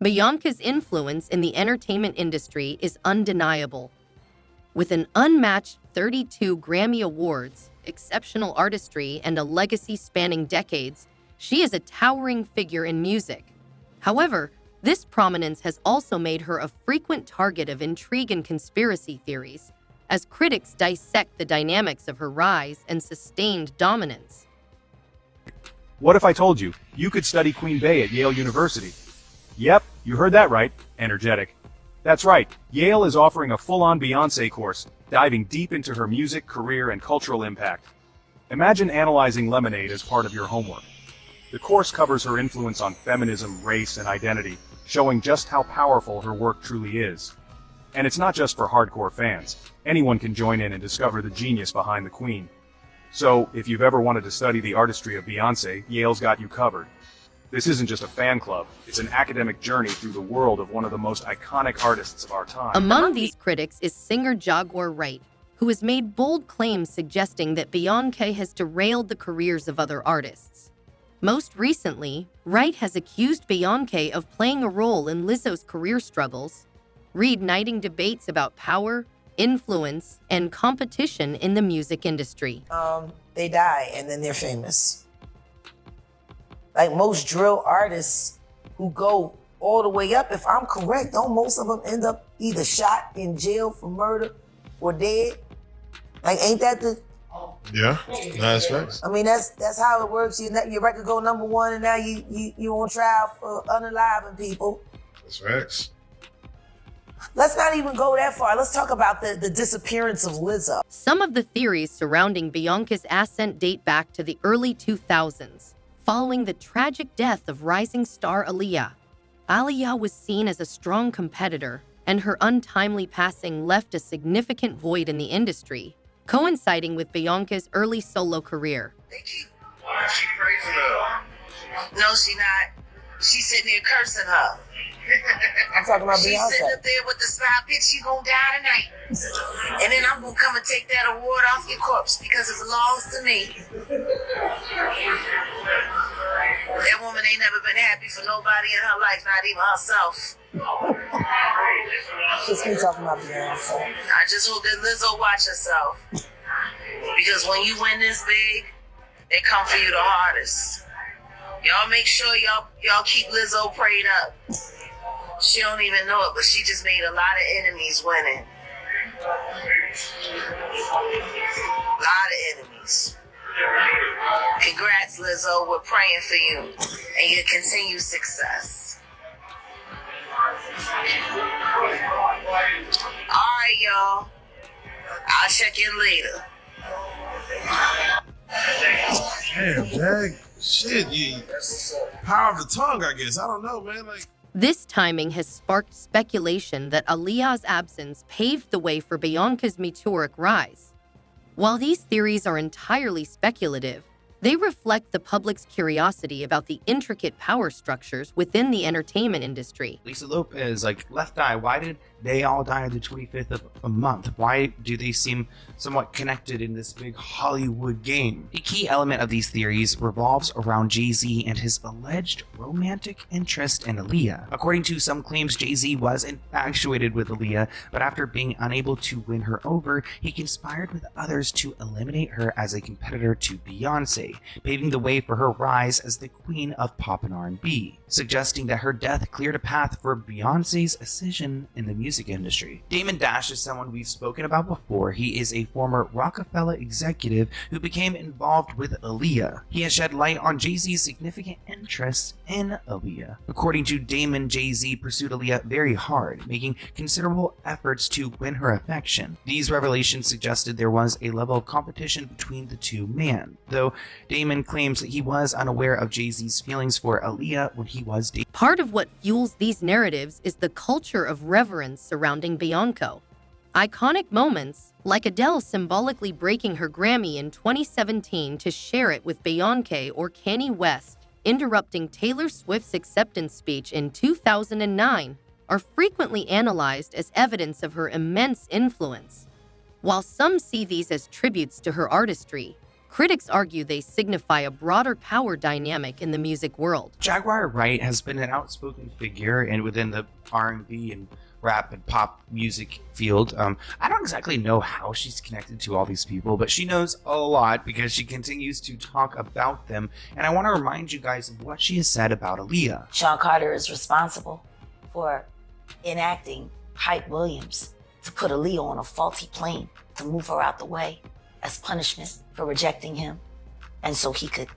Bianca's influence in the entertainment industry is undeniable. With an unmatched 32 Grammy Awards, exceptional artistry, and a legacy spanning decades, she is a towering figure in music. However, this prominence has also made her a frequent target of intrigue and conspiracy theories, as critics dissect the dynamics of her rise and sustained dominance. What if I told you, you could study Queen Bey at Yale University? Yep, you heard that right, energetic. That's right, Yale is offering a full-on Beyonce course, diving deep into her music, career, and cultural impact. Imagine analyzing Lemonade as part of your homework. The course covers her influence on feminism, race, and identity, showing just how powerful her work truly is. And it's not just for hardcore fans. Anyone can join in and discover the genius behind the Queen. So, if you've ever wanted to study the artistry of Beyonce, Yale's got you covered. This isn't just a fan club, it's an academic journey through the world of one of the most iconic artists of our time. Among these critics is singer Jaguar Wright, who has made bold claims suggesting that Beyonce has derailed the careers of other artists. Most recently, Wright has accused Beyonce of playing a role in Lizzo's career struggles, reigniting debates about power, influence, and competition in the music industry. They die and then they're famous. Like most drill artists who go all the way up, if I'm correct, don't most of them end up either shot in jail for murder or dead? Like, ain't that the... Yeah, that's right. I mean, that's how it works. Your record go #1 and now you on trial for unaliving people. That's facts. Let's not even go that far. Let's talk about the disappearance of Lizzo. Some of the theories surrounding Bianca's ascent date back to the early 2000s, following the tragic death of rising star Aaliyah. Aaliyah was seen as a strong competitor, and her untimely passing left a significant void in the industry, coinciding with Bianca's early solo career. Why is she praising her? No, she not. She's sitting there cursing her. I'm talking about Beyonce. She's sitting up there with the smile, bitch, you gonna die tonight. And then I'm gonna come and take that award off your corpse because it belongs to me. That woman ain't never been happy for nobody in her life, not even herself. Just me talking about Beyonce. I just hope that Lizzo watch herself. Because when you win this big, they come for you the hardest. Y'all make sure y'all keep Lizzo prayed up. She don't even know it, but she just made a lot of enemies winning. A lot of enemies. Congrats, Lizzo. We're praying for you and your continued success. All right, y'all. I'll check in later. Damn, Jag. Shit, power of the tongue, I guess. I don't know, man. This timing has sparked speculation that Aaliyah's absence paved the way for Bianca's meteoric rise. While these theories are entirely speculative, they reflect the public's curiosity about the intricate power structures within the entertainment industry. Lisa Lopez, Left Eye, why did they all die on the 25th of a month? Why do they seem somewhat connected in this big Hollywood game? A key element of these theories revolves around Jay-Z and his alleged romantic interest in Aaliyah. According to some claims, Jay-Z was infatuated with Aaliyah, but after being unable to win her over, he conspired with others to eliminate her as a competitor to Beyonce, paving the way for her rise as the queen of pop and R&B, suggesting that her death cleared a path for Beyonce's ascension in the music industry. Damon Dash is someone we've spoken about before. He is a former Rockefeller executive who became involved with Aaliyah. He has shed light on Jay-Z's significant interest in Aaliyah. According to Damon, Jay-Z pursued Aaliyah very hard, making considerable efforts to win her affection. These revelations suggested there was a level of competition between the two men, though Damon claims that he was unaware of Jay-Z's feelings for Aaliyah when he was dating. Part of what fuels these narratives is the culture of reverence surrounding Bianca. Iconic moments, like Adele symbolically breaking her Grammy in 2017 to share it with Beyonce, or Kanye West interrupting Taylor Swift's acceptance speech in 2009, are frequently analyzed as evidence of her immense influence. While some see these as tributes to her artistry, Critics argue they signify a broader power dynamic in the music world. Jaguar Wright has been an outspoken figure and within the R&B and rap and pop music field. I don't exactly know how she's connected to all these people, but she knows a lot because she continues to talk about them. And I want to remind you guys of what she has said about Aaliyah. Sean Carter is responsible for enacting Hype Williams to put Aaliyah on a faulty plane to move her out the way as punishment for rejecting him, and so he could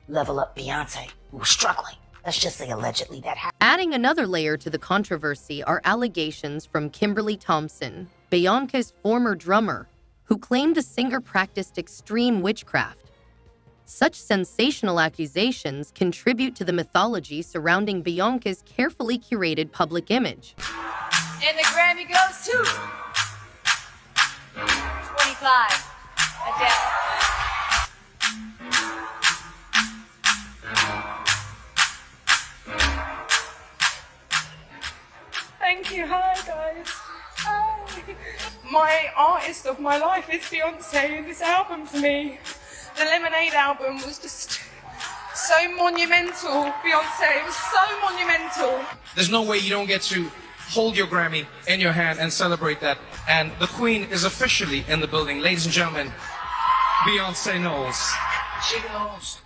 level up Beyonce, who was struggling. Let's just say allegedly that happened. Adding another layer to the controversy are allegations from Kimberly Thompson, Beyonce's former drummer, who claimed the singer practiced extreme witchcraft. Such sensational accusations contribute to the mythology surrounding Beyonce's carefully curated public image. And the Grammy goes to 25. Adele. Thank you. Hi, guys. Hi. My artist of my life is Beyonce, and this album for me, the Lemonade album, was just so monumental. Beyonce, it was so monumental. There's no way you don't get to hold your Grammy in your hand and celebrate that. And the Queen is officially in the building. Ladies and gentlemen, Beyonce knows. She knows,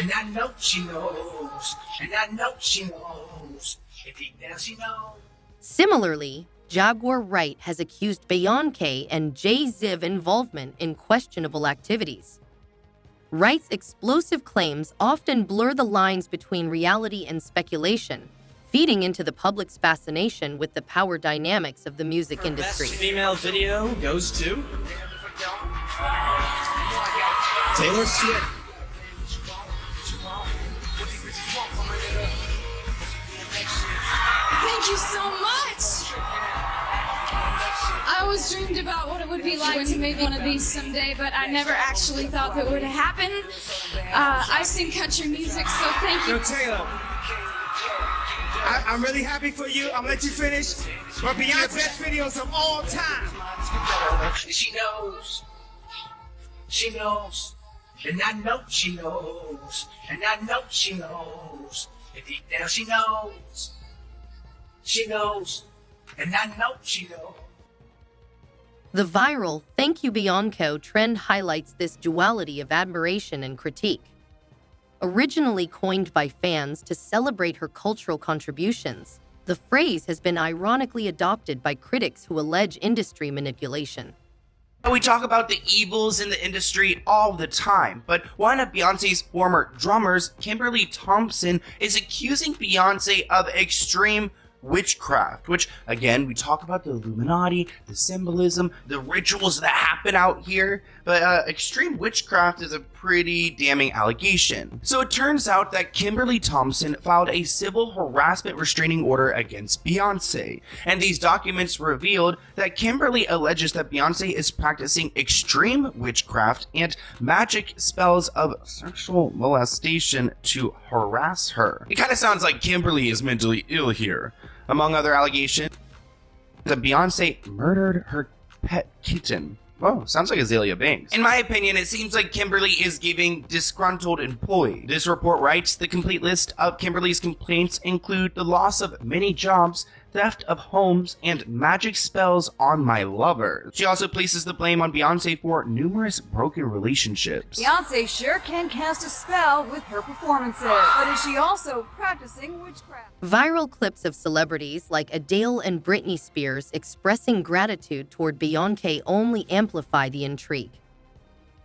and I know she knows, and I know she knows, and deep down she knows. Similarly, Jaguar Wright has accused Beyonce and Jay-Z involvement in questionable activities. Wright's explosive claims often blur the lines between reality and speculation, feeding into the public's fascination with the power dynamics of the music industry. Best female video goes to Taylor Swift. Thank you so much. I always dreamed about what it would be like to make one of these someday, but I never actually thought that would happen. I sing country music, so thank you. Yo, Taylor, I'm really happy for you. I'm gonna let you finish. But Beyonce's best videos of all time. She knows. She knows. And I know she knows. And I know she knows. And deep down she knows. She knows. And I know she knows. The viral "Thank You Beyonce" trend highlights this duality of admiration and critique. Originally coined by fans to celebrate her cultural contributions, the phrase has been ironically adopted by critics who allege industry manipulation. We talk about the evils in the industry all the time, but one of Beyonce's former drummers, Kimberly Thompson, is accusing Beyonce of extreme witchcraft, which, again, we talk about the Illuminati, the symbolism, the rituals that happen out here, but extreme witchcraft is a pretty damning allegation. So it turns out that Kimberly Thompson filed a civil harassment restraining order against Beyonce, and these documents revealed that Kimberly alleges that Beyonce is practicing extreme witchcraft and magic spells of sexual molestation to harass her. It kind of sounds like Kimberly is mentally ill here. Among other allegations, that Beyonce murdered her pet kitten. Whoa, sounds like Azalea Banks. In my opinion, it seems like Kimberly is giving disgruntled employee. This report writes, the complete list of Kimberly's complaints include the loss of many jobs, theft of homes, and magic spells on my lover. She also places the blame on Beyonce for numerous broken relationships. Beyonce sure can cast a spell with her performances, but is she also practicing witchcraft? Viral clips of celebrities like Adele and Britney Spears expressing gratitude toward Beyonce only amplify the intrigue.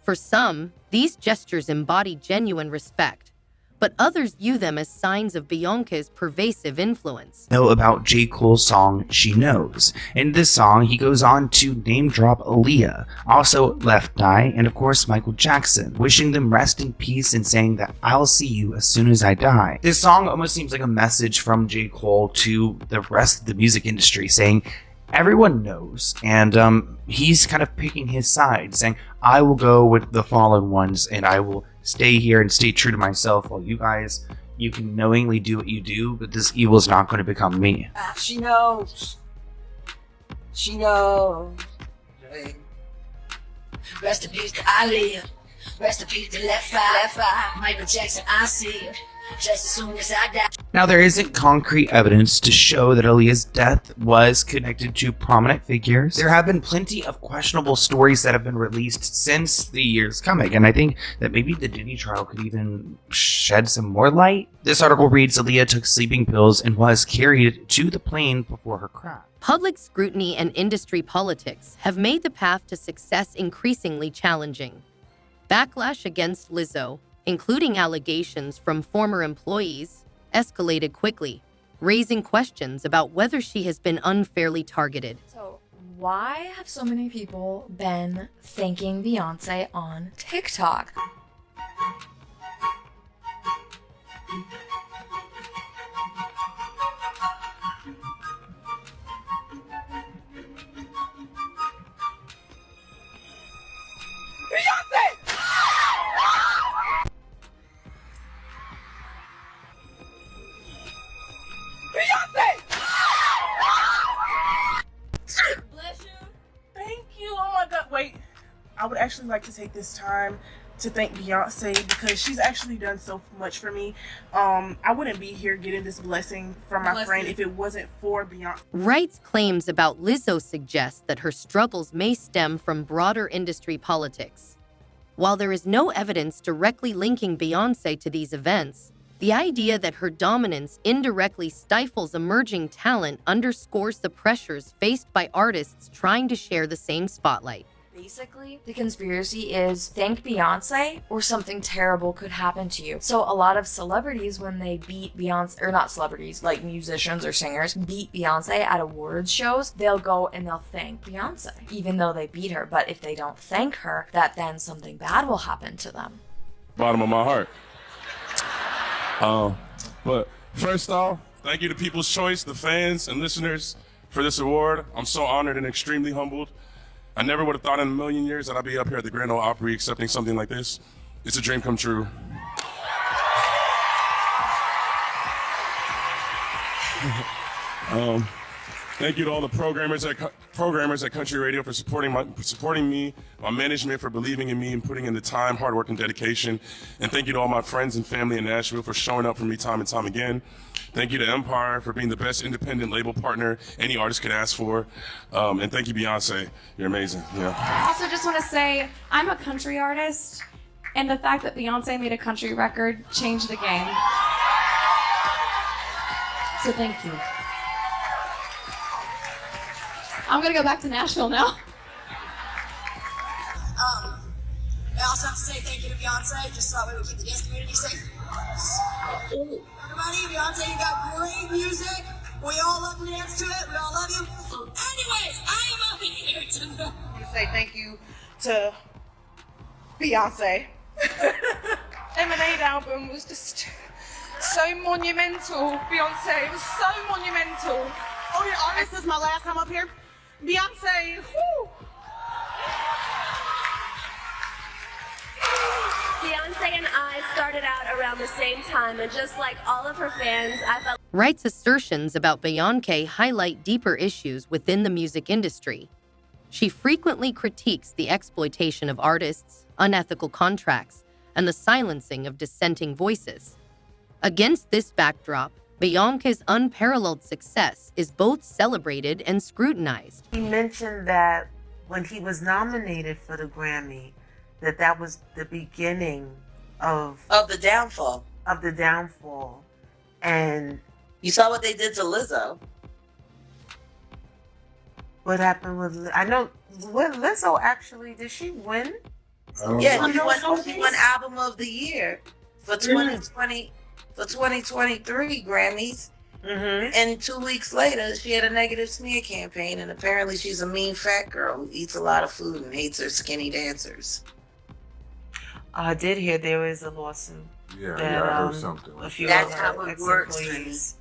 For some, these gestures embody genuine respect, but others view them as signs of Beyonce's pervasive influence. Know about J. Cole's song, She Knows. In this song, he goes on to name drop Aaliyah, also Left Eye, and of course Michael Jackson, wishing them rest in peace and saying that I'll see you as soon as I die. This song almost seems like a message from J. Cole to the rest of the music industry, saying everyone knows, and he's kind of picking his side, saying I will go with the fallen ones and I will stay here and stay true to myself while you guys, you can knowingly do what you do, but this evil is not going to become me. She knows. She knows. Rest in peace to Aaliyah. Rest in peace to left eye. Michael Jackson, I see it. Just as soon as I die. Now, there isn't concrete evidence to show that Aaliyah's death was connected to prominent figures. There have been plenty of questionable stories that have been released since the year's coming, and I think that maybe the Diddy trial could even shed some more light. This article reads, Aaliyah took sleeping pills and was carried to the plane before her crash. Public scrutiny and industry politics have made the path to success increasingly challenging. Backlash against Lizzo, including allegations from former employees, escalated quickly, raising questions about whether she has been unfairly targeted. So, why have so many people been thanking Beyonce on TikTok? Thank you. Oh my God. Wait. I would actually like to take this time to thank Beyonce because she's actually done so much for me. I wouldn't be here getting this blessing from my friend if it wasn't for Beyonce. Wright's claims about Lizzo suggest that her struggles may stem from broader industry politics. While there is no evidence directly linking Beyonce to these events, the idea that her dominance indirectly stifles emerging talent underscores the pressures faced by artists trying to share the same spotlight. Basically, the conspiracy is thank Beyonce or something terrible could happen to you. So a lot of celebrities, when they beat Beyonce, or not celebrities, like musicians or singers, beat Beyonce at awards shows, they'll go and they'll thank Beyonce, even though they beat her. But if they don't thank her, that then something bad will happen to them. Bottom of my heart. But first off, thank you to People's Choice, the fans and listeners for this award. I'm so honored and extremely humbled. I never would have thought in a million years that I'd be up here at the Grand Ole Opry accepting something like this. It's a dream come true. Thank you to all the programmers at Country Radio for supporting me, my management for believing in me and putting in the time, hard work, and dedication. And thank you to all my friends and family in Nashville for showing up for me time and time again. Thank you to Empire for being the best independent label partner any artist could ask for. And thank you, Beyonce. You're amazing. Yeah. I also just want to say I'm a country artist, and the fact that Beyonce made a country record changed the game. So thank you. I'm gonna go back to Nashville now. I also have to say thank you to Beyonce. Just thought we would keep the dance community safe. Everybody, Beyonce, you got great music. We all love to dance to it. We all love you. Anyways, I am up here to say thank you to Beyonce. Lemonade album was just so monumental. Beyonce, it was so monumental. Oh, your artist, this is my last time up here. Beyonce, whoo! Beyonce and I started out around the same time, and just like all of her fans, I felt Wright's assertions about Beyonce highlight deeper issues within the music industry. She frequently critiques the exploitation of artists, unethical contracts, and the silencing of dissenting voices. Against this backdrop, Beyonce's unparalleled success is both celebrated and scrutinized. He mentioned that when he was nominated for the Grammy, that was the beginning of the downfall. Of the downfall. And you saw what they did to Lizzo. What happened with I know what Lizzo actually did she win? Yeah, she won Album of the Year for 2020 for 2023 Grammys. Mm-hmm. And 2 weeks later, she had a negative smear campaign, and apparently she's a mean fat girl who eats a lot of food and hates her skinny dancers. I did hear there was a lawsuit. Yeah, that, I heard something. A few That's of how her it works. ex-employees.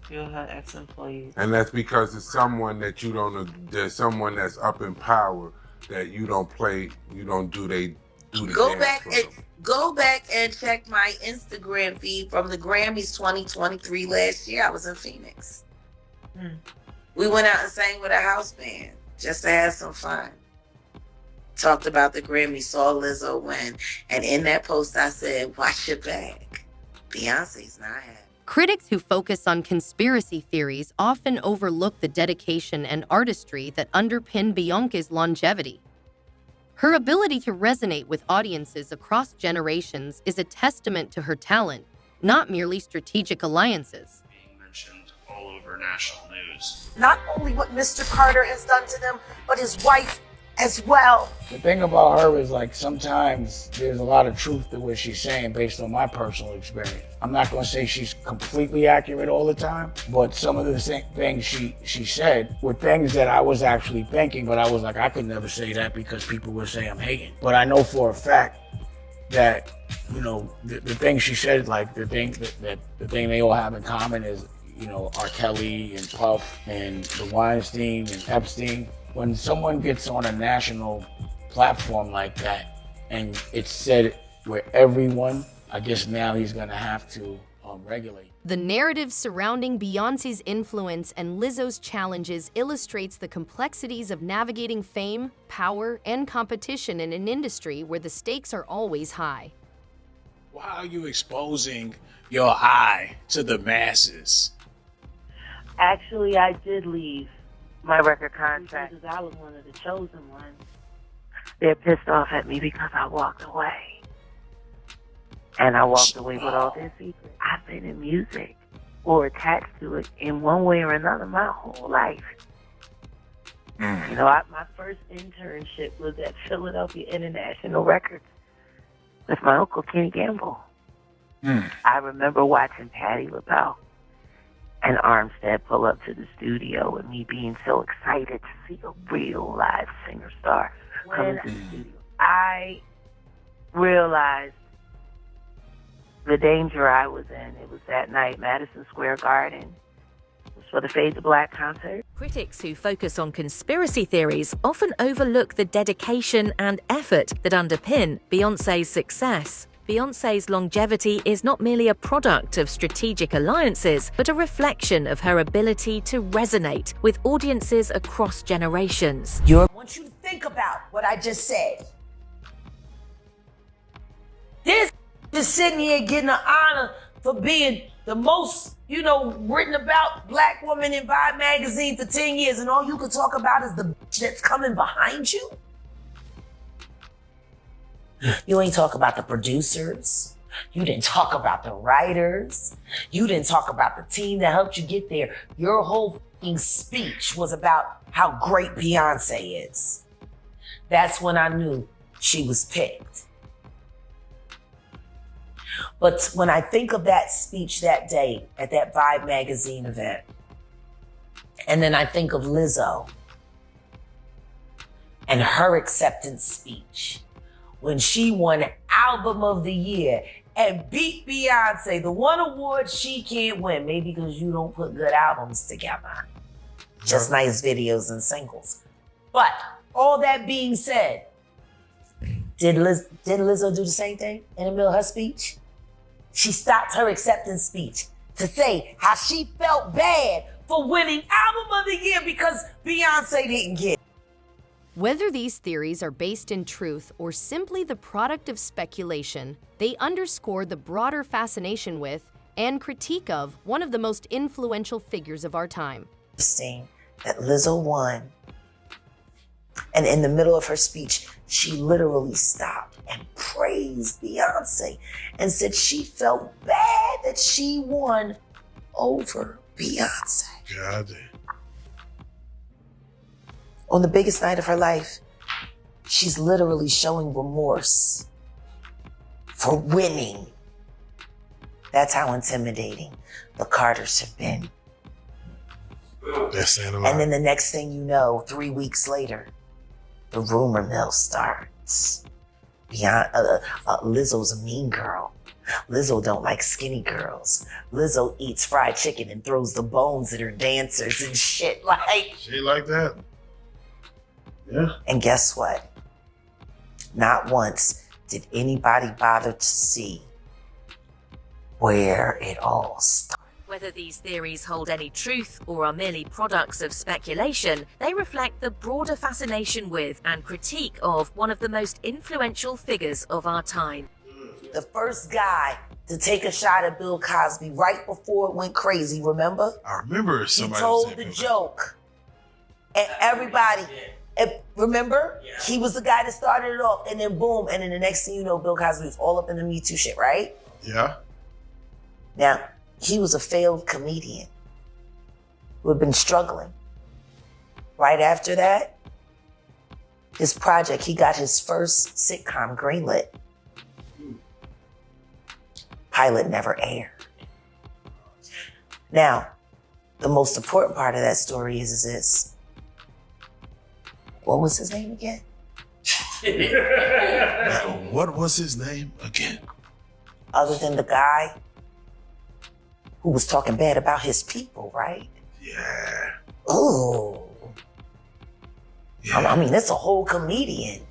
A few of her ex-employees. And that's because it's someone that you don't. There's someone that's up in power that you don't play. You don't do. They do the Go dance back for and them. go back and check my Instagram feed from the Grammys 2023 last year. I was in Phoenix. We went out and sang with a house band just to have some fun. talked about the Grammy, saw Lizzo win, and in that post I said, watch your back. Beyonce's not happy. Critics who focus on conspiracy theories often overlook the dedication and artistry that underpin Beyonce's longevity. Her ability to resonate with audiences across generations is a testament to her talent, not merely strategic alliances. Being mentioned all over national news. Not only what Mr. Carter has done to them, but his wife as well. The thing about her is, like, sometimes there's a lot of truth to what she's saying based on my personal experience. I'm not going to say she's completely accurate all the time, but some of the things she said were things that I was actually thinking, but I was like, I could never say that because people would say I'm hating. But I know for a fact that, you know, the thing she said, like the thing they all have in common is, you know, R. Kelly and Puff and the Weinstein and Epstein. When someone gets on a national platform like that and it's said where everyone, I guess now he's gonna have to regulate. The narrative surrounding Beyonce's influence and Lizzo's challenges illustrates the complexities of navigating fame, power, and competition in an industry where the stakes are always high. Why are you exposing your eye to the masses? Actually, I did leave my record contract because I was one of the chosen ones. They're pissed off at me because I walked away. And I walked away with all their secrets. I've been in music or attached to it in one way or another my whole life. You know, my first internship was at Philadelphia International Records with my uncle Kenny Gamble. I remember watching Patti LaBelle and Armstead pull up to the studio and me being so excited to see a real live singer star come into the studio. I realized the danger I was in. It was that night, Madison Square Garden. It was for the Fade to Black concert. Critics who focus on conspiracy theories often overlook the dedication and effort that underpin Beyonce's success. Beyonce's longevity is not merely a product of strategic alliances, but a reflection of her ability to resonate with audiences across generations. I want you to think about what I just said. This is sitting here getting an honor for being the most, written about black woman in Vibe magazine for 10 years, and all you can talk about is the bitch that's coming behind you? You ain't talk about the producers. You didn't talk about the writers. You didn't talk about the team that helped you get there. Your whole speech was about how great Beyonce is. That's when I knew she was picked. But when I think of that speech that day at that Vibe magazine event, and then I think of Lizzo and her acceptance speech, when she won Album of the Year and beat Beyonce, the one award she can't win, maybe because you don't put good albums together. Just nice videos and singles. But all that being said, didn't Lizzo do the same thing in the middle of her speech? She stopped her acceptance speech to say how she felt bad for winning Album of the Year because Beyonce didn't get it. Whether these theories are based in truth or simply the product of speculation, they underscore the broader fascination with and critique of one of the most influential figures of our time. Interesting that Lizzo won, and in the middle of her speech, she literally stopped and praised Beyonce and said she felt bad that she won over Beyonce. God damn. On the biggest night of her life, she's literally showing remorse for winning. That's how intimidating the Carters have been. That's saying a lot. And then the next thing you know, 3 weeks later, the rumor mill starts. Lizzo's a mean girl. Lizzo don't like skinny girls. Lizzo eats fried chicken and throws the bones at her dancers and shit like. Shit like that. Yeah. And guess what? Not once did anybody bother to see where it all started. Whether these theories hold any truth or are merely products of speculation, they reflect the broader fascination with and critique of one of the most influential figures of our time. The first guy to take a shot at Bill Cosby right before it went crazy, remember? I remember He somebody told the joke. And everybody, remember? He was the guy that started it off, and then boom, and then the next thing you know, Bill Cosby was all up in the Me Too shit, right? Yeah. Now, he was a failed comedian who had been struggling. Right after that, his project, he got his first sitcom greenlit. Pilot never aired. Now, the most important part of that story is this. What was his name again? What was his name again? Other than the guy who was talking bad about his people, right? Yeah. Oh. Yeah. I mean, that's a whole comedian.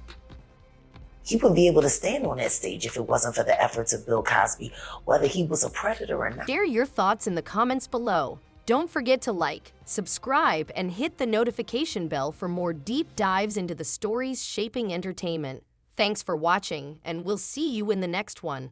He wouldn't be able to stand on that stage if it wasn't for the efforts of Bill Cosby, whether he was a predator or not. Share your thoughts in the comments below. Don't forget to like, subscribe, and hit the notification bell for more deep dives into the stories shaping entertainment. Thanks for watching, and we'll see you in the next one.